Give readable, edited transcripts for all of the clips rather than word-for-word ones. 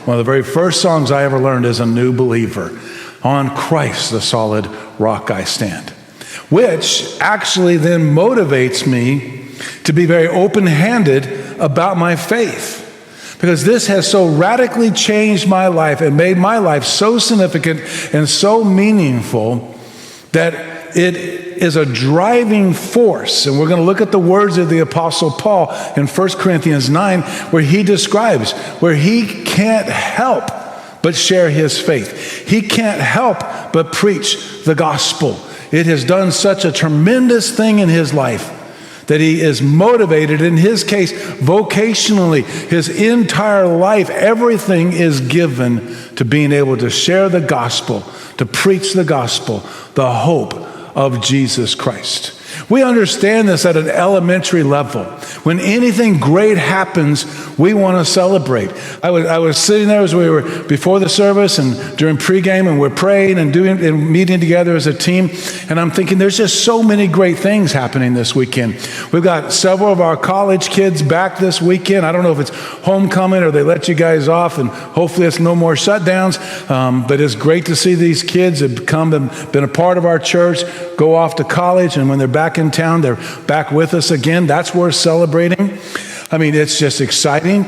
one of the very first songs I ever learned as a new believer. On Christ, the solid rock I stand. Which actually then motivates me to be very open-handed about my faith. Because this has so radically changed my life and made my life so significant and so meaningful that it is a driving force. And we're going to look at the words of the Apostle Paul in 1 Corinthians 9, where he describes where he can't help but share his faith. He can't help but preach the gospel. It has done such a tremendous thing in his life that he is motivated, in his case, vocationally. His entire life, everything is given to being able to share the gospel, to preach the gospel, the hope of Jesus Christ. We understand this at an elementary level. When anything great happens, we want to celebrate. I was sitting there as we were before the service and during pregame, and we're praying and meeting together as a team. And I'm thinking, there's just so many great things happening this weekend. We've got several of our college kids back this weekend. I don't know if it's homecoming or they let you guys off, and hopefully it's no more shutdowns. But it's great to see these kids have come and been a part of our church, go off to college, and when they're back in town, they're back with us again. That's worth celebrating. I mean, it's just exciting.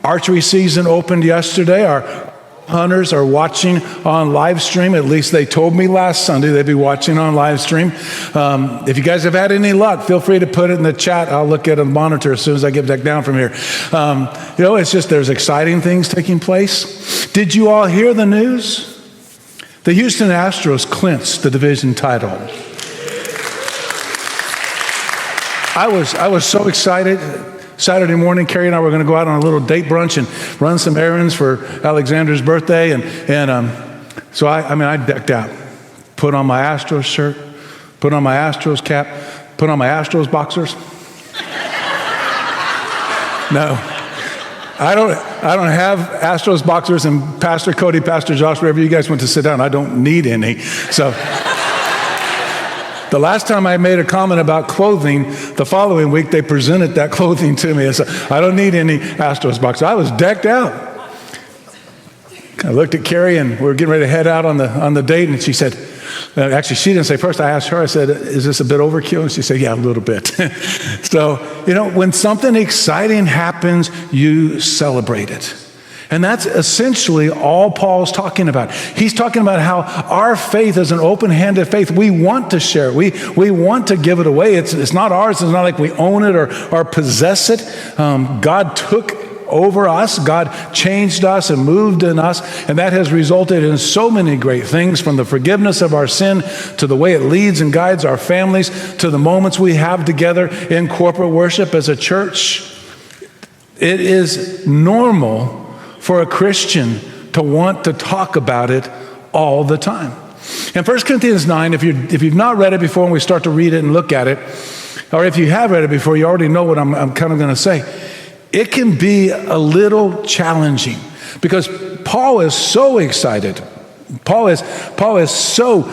Archery season opened yesterday. Our hunters are watching on live stream. At least they told me last Sunday they'd be watching on live stream. If you guys have had any luck, feel free to put it in the chat. I'll look at a monitor as soon as I get back down from here. It's just there's exciting things taking place. Did you all hear the news? The Houston Astros clinched the division title. I was so excited. Saturday morning, Carrie and I were going to go out on a little date brunch and run some errands for Alexander's birthday. So I decked out. Put on my Astros shirt, put on my Astros cap, put on my Astros boxers. No, I don't have Astros boxers, and Pastor Cody, Pastor Josh, wherever you guys went to sit down, I don't need any. So the last time I made a comment about clothing, the following week they presented that clothing to me. So I don't need any Astros boxers. I was decked out. I looked at Carrie, and we were getting ready to head out on the date, and she said, actually, she didn't say first. I asked her, I said, is this a bit overkill? And she said, yeah, a little bit. So, when something exciting happens, you celebrate it. And that's essentially all Paul's talking about. He's talking about how our faith is an open-handed faith. We want to share it. We want to give it away. It's not ours. It's not like we own it or possess it. God took over us. God changed us and moved in us. And that has resulted in so many great things, from the forgiveness of our sin to the way it leads and guides our families to the moments we have together in corporate worship as a church. It is normal for a Christian to want to talk about it all the time. In 1 Corinthians 9, if you've not read it before and we start to read it and look at it, or if you have read it before, you already know what I'm kind of going to say. It can be a little challenging because Paul is so excited. Paul is so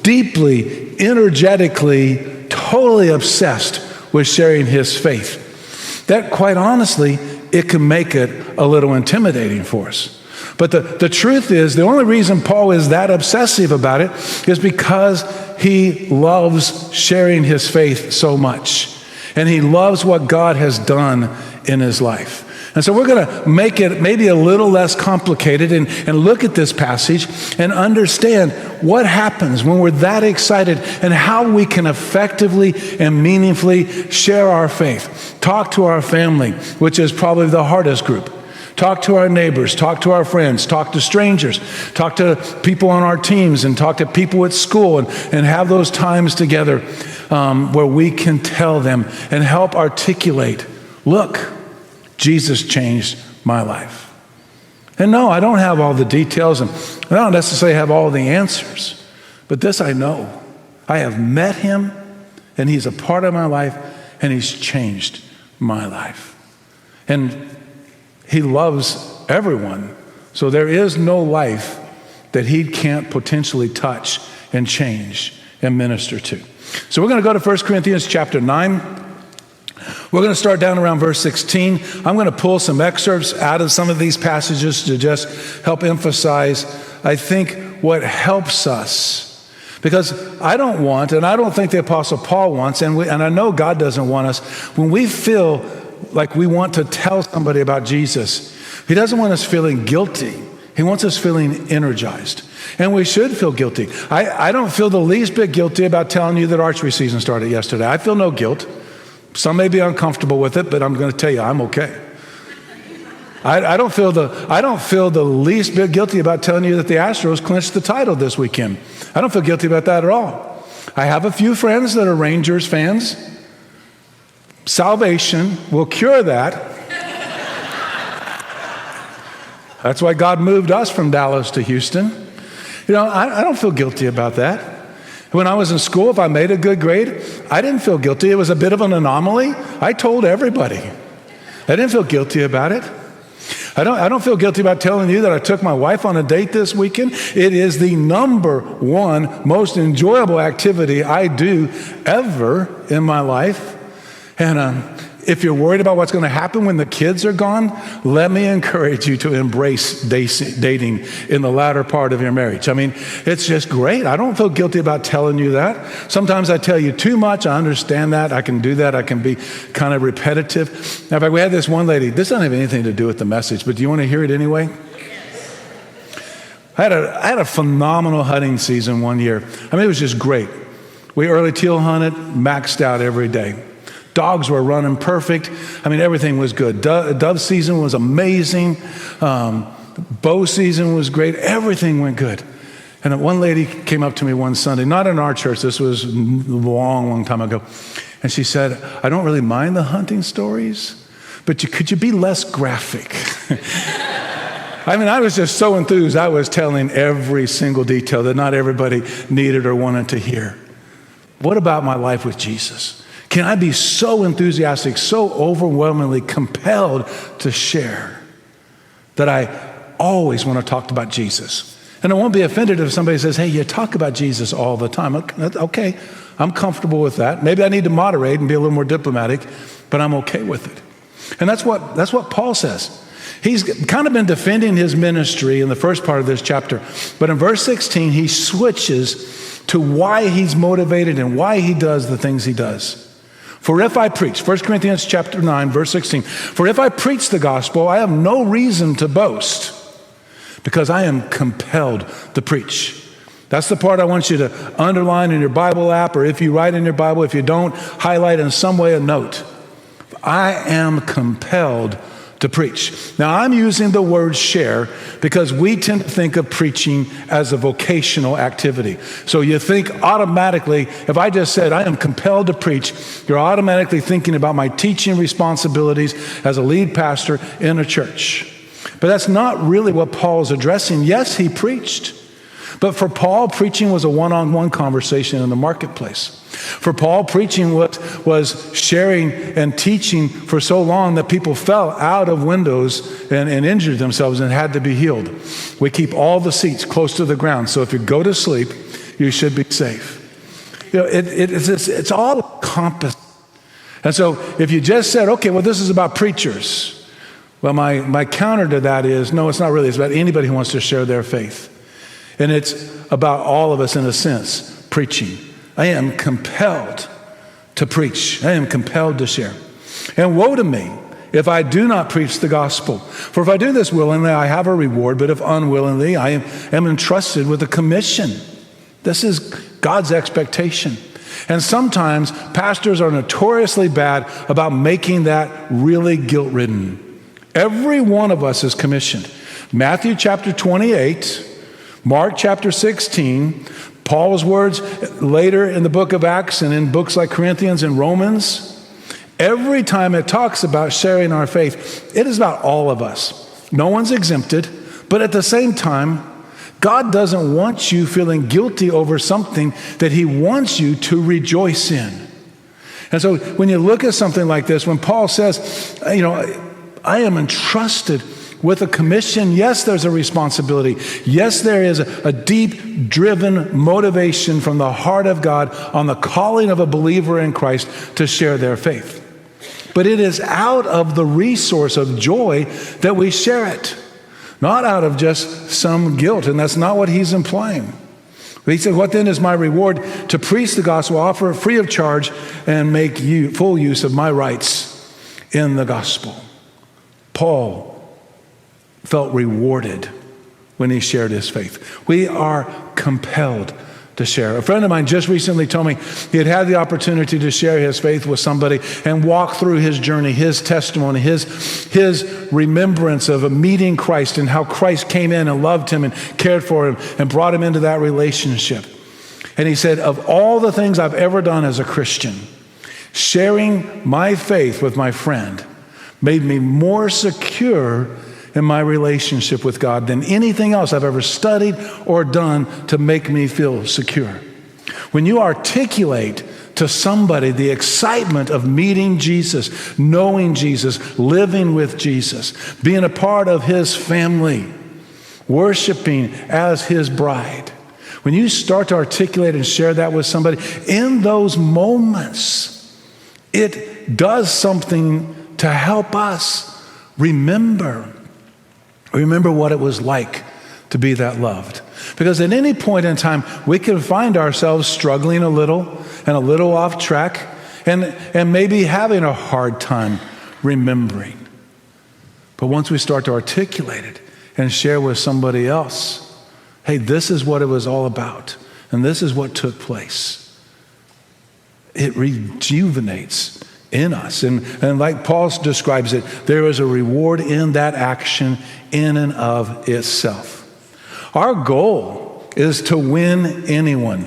deeply, energetically, totally obsessed with sharing his faith that, quite honestly, it can make it a little intimidating for us. But the truth is, the only reason Paul is that obsessive about it is because he loves sharing his faith so much. And he loves what God has done in his life. And so we're going to make it maybe a little less complicated and look at this passage and understand what happens when we're that excited and how we can effectively and meaningfully share our faith. Talk to our family, which is probably the hardest group. Talk to our neighbors, talk to our friends, talk to strangers, talk to people on our teams, and talk to people at school, and have those times together where we can tell them and help articulate, look, Jesus changed my life. And no, I don't have all the details, and I don't necessarily have all the answers, but this I know. I have met him, and he's a part of my life, and he's changed my life. And he loves everyone, so there is no life that he can't potentially touch and change and minister to. So we're going to go to 1 Corinthians chapter 9. We're going to start down around verse 16. I'm going to pull some excerpts out of some of these passages to just help emphasize, I think, what helps us. Because I don't want, and I don't think the Apostle Paul wants, and I know God doesn't want us, when we feel like we want to tell somebody about Jesus, he doesn't want us feeling guilty. He wants us feeling energized. And we should feel guilty. I don't feel the least bit guilty about telling you that archery season started yesterday. I feel no guilt. Some may be uncomfortable with it, but I'm going to tell you I'm okay. I don't feel the least bit guilty about telling you that the Astros clinched the title this weekend. I don't feel guilty about that at all. I have a few friends that are Rangers fans. Salvation will cure that. That's why God moved us from Dallas to Houston. You know, I don't feel guilty about that. When I was in school, if I made a good grade, I didn't feel guilty. It was a bit of an anomaly. I told everybody. I didn't feel guilty about it. I don't feel guilty about telling you that I took my wife on a date this weekend. It is the number one most enjoyable activity I do ever in my life. And if you're worried about what's going to happen when the kids are gone, let me encourage you to embrace dating in the latter part of your marriage. I mean, it's just great. I don't feel guilty about telling you that. Sometimes I tell you too much. I understand that. I can do that. I can be kind of repetitive. Now, in fact, we had this one lady. This doesn't have anything to do with the message, but do you want to hear it anyway? I had a phenomenal hunting season one year. I mean, it was just great. We early teal hunted, maxed out every day. Dogs were running perfect. I mean, everything was good. Dove season was amazing. Bow season was great. Everything went good. And one lady came up to me one Sunday, not in our church. This was a long time ago. And she said, I don't really mind the hunting stories, but could you be less graphic? I mean, I was just so enthused. I was telling every single detail that not everybody needed or wanted to hear. What about my life with Jesus? Can I be so enthusiastic, so overwhelmingly compelled to share that I always want to talk about Jesus? And I won't be offended if somebody says, hey, you talk about Jesus all the time. Okay, I'm comfortable with that. Maybe I need to moderate and be a little more diplomatic, but I'm okay with it. And that's what Paul says. He's kind of been defending his ministry in the first part of this chapter. But in verse 16, he switches to why he's motivated and why he does the things he does. For if I preach, 1 Corinthians chapter 9, verse 16, for if I preach the gospel, I have no reason to boast because I am compelled to preach. That's the part I want you to underline in your Bible app, or if you write in your Bible, if you don't, highlight in some way a note. I am compelled to preach. Now, I'm using the word share because we tend to think of preaching as a vocational activity. So you think automatically, if I just said, I am compelled to preach, you're automatically thinking about my teaching responsibilities as a lead pastor in a church. But that's not really what Paul's addressing. Yes, he preached. But for Paul, preaching was a one-on-one conversation in the marketplace. For Paul, preaching was sharing and teaching for so long that people fell out of windows and injured themselves and had to be healed. We keep all the seats close to the ground, so if you go to sleep, you should be safe. You know, it's all compass. And so if you just said, okay, well, this is about preachers. Well, my counter to that is, no, it's not really. It's about anybody who wants to share their faith. And it's about all of us in a sense, preaching. I am compelled to preach. I am compelled to share. And woe to me if I do not preach the gospel. For if I do this willingly, I have a reward, but if unwillingly, I am entrusted with a commission. This is God's expectation. And sometimes pastors are notoriously bad about making that really guilt-ridden. Every one of us is commissioned. Matthew chapter 28, Mark chapter 16, Paul's words later in the book of Acts and in books like Corinthians and Romans, every time it talks about sharing our faith, it is about all of us. No one's exempted, but at the same time, God doesn't want you feeling guilty over something that he wants you to rejoice in. And so when you look at something like this, when Paul says, I am entrusted with a commission, yes, there's a responsibility. Yes, there is a deep driven motivation from the heart of God on the calling of a believer in Christ to share their faith. But it is out of the resource of joy that we share it, not out of just some guilt. And that's not what he's implying. He said, what then is my reward? To preach the gospel, offer it free of charge, and make full use of my rights in the gospel. Paul felt rewarded when he shared his faith. We are compelled to share. A friend of mine just recently told me he had had the opportunity to share his faith with somebody and walk through his journey, his testimony, his remembrance of meeting Christ and how Christ came in and loved him and cared for him and brought him into that relationship. And he said, of all the things I've ever done as a Christian, sharing my faith with my friend made me more secure in my relationship with God than anything else I've ever studied or done to make me feel secure. When you articulate to somebody the excitement of meeting Jesus, knowing Jesus, living with Jesus, being a part of his family, worshiping as his bride, when you start to articulate and share that with somebody, in those moments, it does something to help us remember what it was like to be that loved. Because at any point in time, we can find ourselves struggling a little and a little off track and maybe having a hard time remembering. But once we start to articulate it and share with somebody else, hey, this is what it was all about, and this is what took place, it rejuvenates in us. And like Paul describes it, there is a reward in that action in and of itself. Our goal is to win anyone.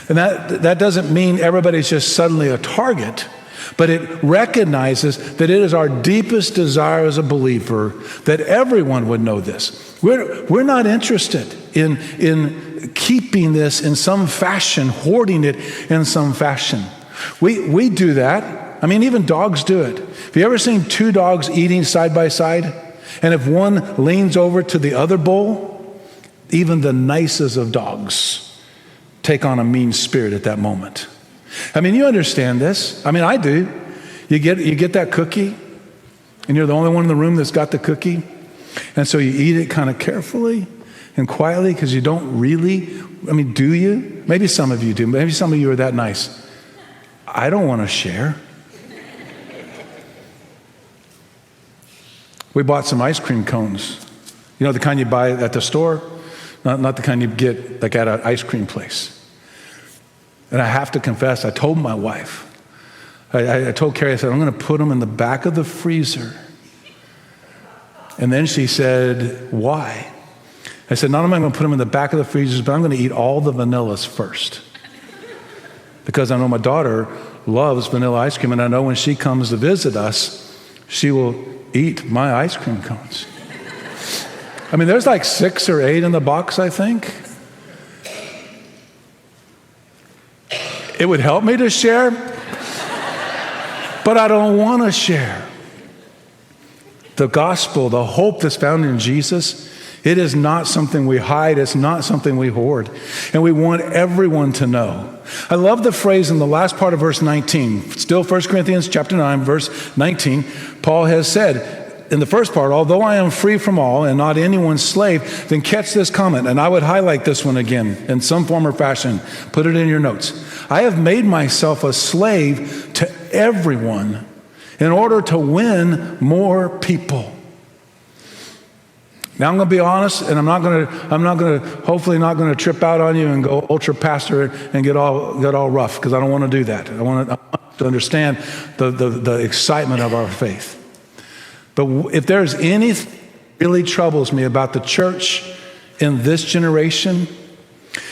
And that doesn't mean everybody's just suddenly a target, but it recognizes that it is our deepest desire as a believer that everyone would know this. We're not interested in keeping this in some fashion, hoarding it in some fashion. We do that. I mean, even dogs do it. Have you ever seen two dogs eating side by side? And if one leans over to the other bowl, even the nicest of dogs take on a mean spirit at that moment. I mean, you understand this. I mean, I do. You get that cookie, and you're the only one in the room that's got the cookie. And so you eat it kind of carefully and quietly because you don't really, I mean, do you? Maybe some of you do. Maybe some of you are that nice. I don't want to share. We bought some ice cream cones. You know, the kind you buy at the store? Not the kind you get like at an ice cream place. And I have to confess, I told my wife, I told Carrie, I said, I'm going to put them in the back of the freezer. And then she said, why? I said, not only am I going to put them in the back of the freezers, but I'm going to eat all the vanillas first. Because I know my daughter loves vanilla ice cream, and I know when she comes to visit us, she will eat my ice cream cones. I mean, there's like 6 or 8 in the box, I think. It would help me to share, but I don't want to share. The gospel, the hope that's found in Jesus, it is not something we hide. It's not something we hoard. And we want everyone to know. I love the phrase in the last part of verse 19. Still 1 Corinthians chapter 9, verse 19. Paul has said in the first part, although I am free from all and not anyone's slave, then catch this comment. And I would highlight this one again in some form or fashion. Put it in your notes. I have made myself a slave to everyone in order to win more people. Now I'm going to be honest, and hopefully not going to trip out on you and go ultra pastor and get all rough, because I don't want to do that. I want to understand the excitement of our faith. But if there's anything that really troubles me about the church in this generation,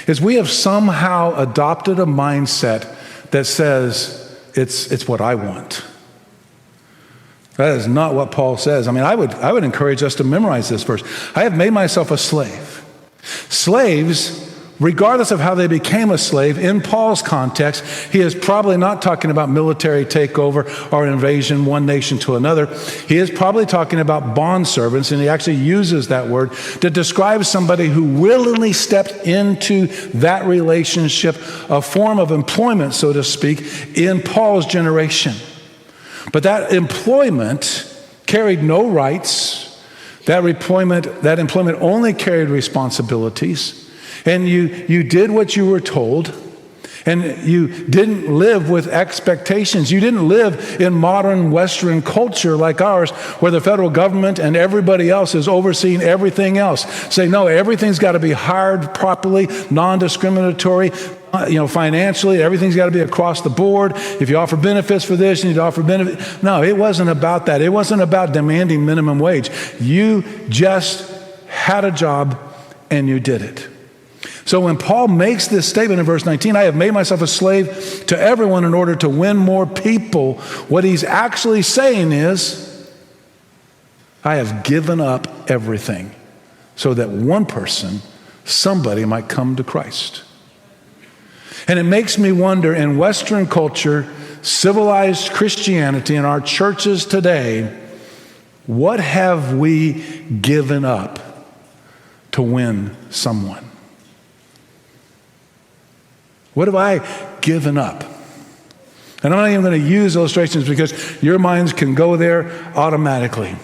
is we have somehow adopted a mindset that says it's what I want. That is not what Paul says. I mean, I would encourage us to memorize this verse. I have made myself a slave. Slaves, regardless of how they became a slave, in Paul's context, he is probably not talking about military takeover or invasion, one nation to another. He is probably talking about bondservants, and he actually uses that word to describe somebody who willingly stepped into that relationship, a form of employment, so to speak, in Paul's generation. But that employment carried no rights. That employment only carried responsibilities. And you did what you were told. And you didn't live with expectations. You didn't live in modern Western culture like ours, where the federal government and everybody else is overseeing everything else. Say, no, everything's got to be hired properly, non-discriminatory, financially, everything's got to be across the board. If you offer benefits for this, you need to offer benefits. No, it wasn't about that. It wasn't about demanding minimum wage. You just had a job and you did it. So when Paul makes this statement in verse 19, I have made myself a slave to everyone in order to win more people, what he's actually saying is, I have given up everything so that one person, somebody might come to Christ. And it makes me wonder, in Western culture, civilized Christianity, in our churches today, what have we given up to win someone? What have I given up? And I'm not even going to use illustrations because your minds can go there automatically.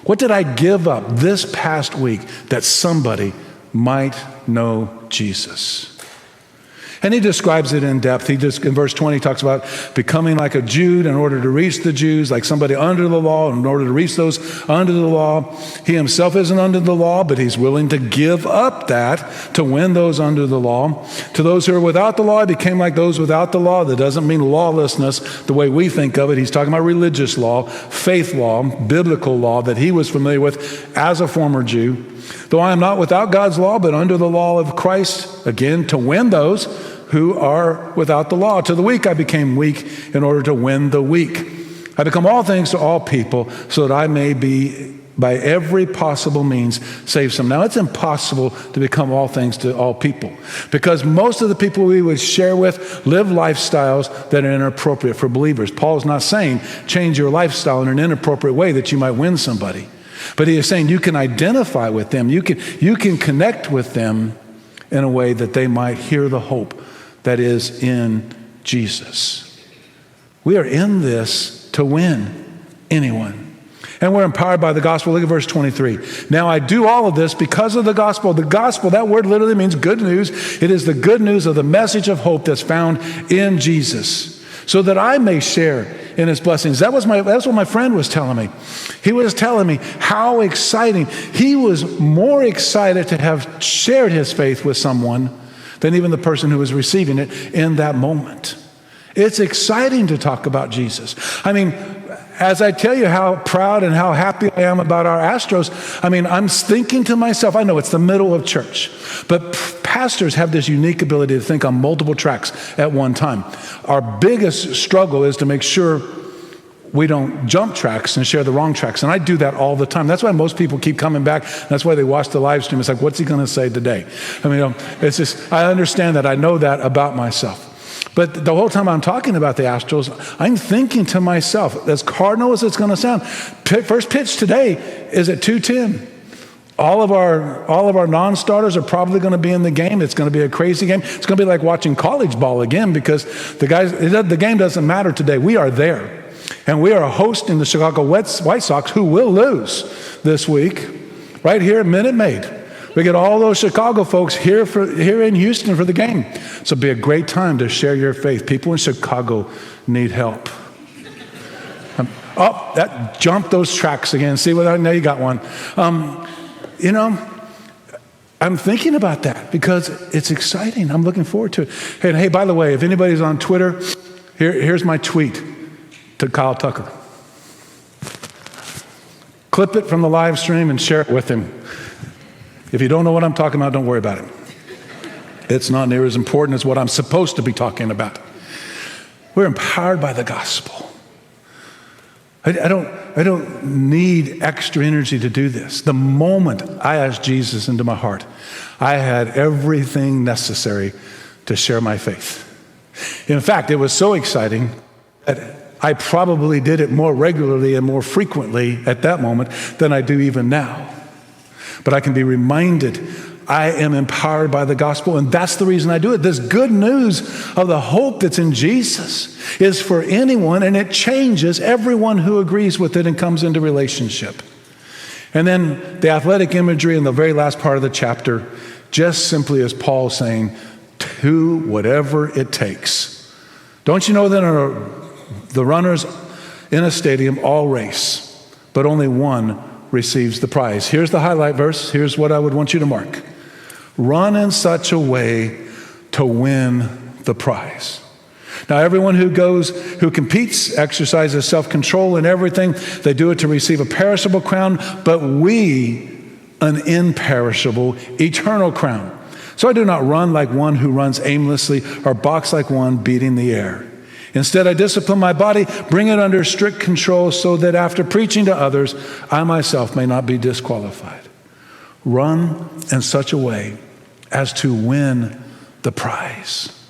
What did I give up this past week that somebody might know Jesus? And he describes it in depth. In verse 20, he talks about becoming like a Jew in order to reach the Jews, like somebody under the law in order to reach those under the law. He himself isn't under the law, but he's willing to give up that to win those under the law. To those who are without the law, he became like those without the law. That doesn't mean lawlessness the way we think of it. He's talking about religious law, faith law, biblical law that he was familiar with as a former Jew. Though I am not without God's law, but under the law of Christ, again, to win those who are without the law. To the weak I became weak in order to win the weak. I become all things to all people so that I may be by every possible means save some. Now it's impossible to become all things to all people because most of the people we would share with live lifestyles that are inappropriate for believers. Paul's not saying change your lifestyle in an inappropriate way that you might win somebody. But he is saying you can identify with them. You can connect with them in a way that they might hear the hope that is in Jesus. We are in this to win anyone. And we're empowered by the gospel. Look at verse 23. Now I do all of this because of the gospel. The gospel, that word literally means good news. It is the good news of the message of hope that's found in Jesus, so that I may share in his blessings. That's what my friend was telling me. He was telling me how exciting. He was more excited to have shared his faith with someone than even the person who was receiving it in that moment. It's exciting to talk about Jesus. I mean, as I tell you how proud and how happy I am about our Astros, I'm thinking to myself, I know it's the middle of church, but pastors have this unique ability to think on multiple tracks at one time. Our biggest struggle is to make sure we don't jump tracks and share the wrong tracks. And I do that all the time. That's why most people keep coming back. That's why they watch the live stream. It's like, what's he going to say today? It's just, I understand that. I know that about myself. But the whole time I'm talking about the Astros, I'm thinking to myself, as cardinal as it's going to sound, first pitch today is at 2:10. All of our non-starters are probably going to be in the game. It's going to be a crazy game. It's going to be like watching college ball again because the game doesn't matter today. We are there. And we are hosting the Chicago White Sox, who will lose this week, right here at Minute Maid. We get all those Chicago folks here in Houston for the game. So it'll be a great time to share your faith. People in Chicago need help. That jumped those tracks again. See what I know? You got one. I'm thinking about that because it's exciting. I'm looking forward to it. Hey, by the way, if anybody's on Twitter, here's my tweet to Kyle Tucker. Clip it from the live stream and share it with him. If you don't know what I'm talking about, don't worry about it. It's not near as important as what I'm supposed to be talking about. We're empowered by the gospel. I don't need extra energy to do this. The moment I asked Jesus into my heart, I had everything necessary to share my faith. In fact, it was so exciting that I probably did it more regularly and more frequently at that moment than I do even now. But I can be reminded I am empowered by the gospel, and that's the reason I do it. This good news of the hope that's in Jesus is for anyone, and it changes everyone who agrees with it and comes into relationship. And then the athletic imagery in the very last part of the chapter just simply is Paul saying, do whatever it takes. Don't you know that the runners in a stadium all race, but only one receives the prize? Here's the highlight verse. Here's what I would want you to mark. Run in such a way to win the prize. Now, everyone who competes exercises self-control in everything. They do it to receive a perishable crown, but we an imperishable, eternal crown. So I do not run like one who runs aimlessly or box like one beating the air. Instead, I discipline my body, bring it under strict control so that after preaching to others, I myself may not be disqualified. Run in such a way as to win the prize.